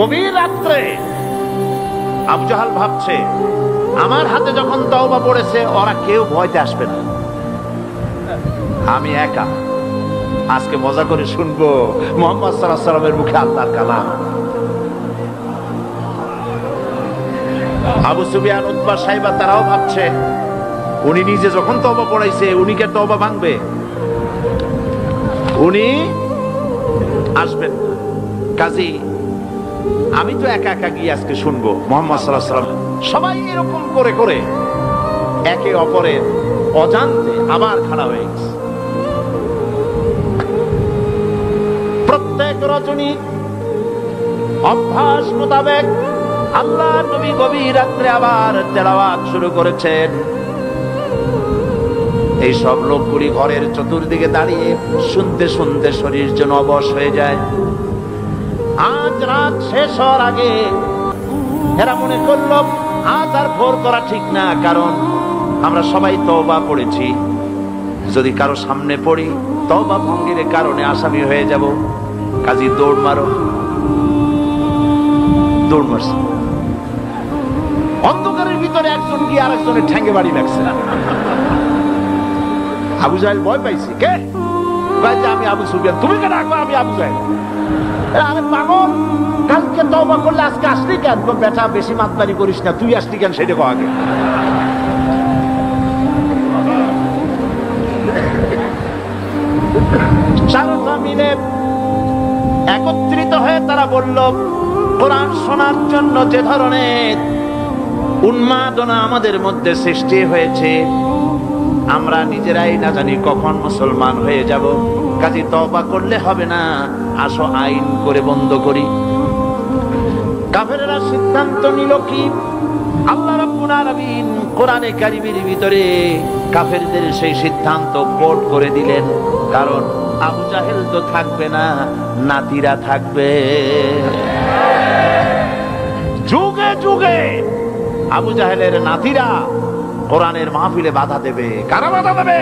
গভীর রাত্রে আবু জাহাল ভাবছে আমার হাতে যখন তওবা পড়েছে ওরা কেউ ভয়তে আসবে না, আমি একা আজকে মজা করে শুনবো মুহাম্মদ সাল্লাল্লাহু আলাইহি ওয়াসাল্লামের মুখে আল্লাহর কালাম। আবু সুফিয়ান, উতবা, সাইবা তারাও ভাবছে উনি নিজে যখন তওবা পড়াইছে উনি কে তওবা ভাঙবে, উনি আসবেন না, কাজী আমি তো একা একা গিয়ে আজকে শুনবো মুহাম্মদ সাল্লাল্লাহু আলাইহি ওয়াসাল্লাম। সবাই এরকম করে করে একে অপরের অজান্তে আবার খাড়া হয়ে গেছে। প্রত্যেক রজনী অভ্যাস মোতাবেক আল্লাহর নবী গভীর রাত্রে আবার তেলাওয়াত শুরু করেছেন। এই সব লোকগুলি ঘরের চতুর্দিকে দাঁড়িয়ে শুনতে শুনতে শরীর যেন অবশ হয়ে যায়। আজ রাত শেষ হওয়ার আগে এরা মনে করল আজ আর ভোর করা ঠিক না, কারণ আমরা সবাই তওবা পড়েছি, যদি কারো সামনে পড়ি তওবা ভঙ্গের কারণে আসামি হয়ে যাব, কাজী দৌড় মারো। দৌড় মারছে, অন্ধকারের ভিতরে একজন গিয়ে আরেকজনের ঠ্যাঙ্গে বাড়ি লাগছে। আবু জাহেল ভয় পাইছে, কে? আমি আবু সুফিয়ান। তুমি কেন ডাকবা? আমি আবু জাহেল। আরে পাগল, কালকে তওবা করলে আজকে আসলি কেন? বেটা বেশি মাতবাড়ি করিস না, তুই আসলি কেন সেটা কো আগে। চারটা মিলে একত্রিত হয়ে তারা বলল কোরআন শোনার জন্য যে ধরনের উন্মাদনা আমাদের মধ্যে সৃষ্টি হয়েছে, আমরা নিজেরাই না জানি কখন মুসলমান হয়ে যাব, কাজী তওবা করলে হবে না, আসো আইন করে বন্ধ করি। কাফেররা সিদ্ধান্ত নিল কি, আল্লাহ রাব্বুল আলামিন কোরআনে কারীমের ভিতরে কাফেরদের সেই সিদ্ধান্ত কোট করে দিলেন, কারণ আবু জাহেল তো থাকবে না, নাতিরা থাকবে। যুগে যুগে আবু জাহেলের নাতিরা কোরআনের মাহফিলে বাধা দেবে। কারা বাধা দেবে?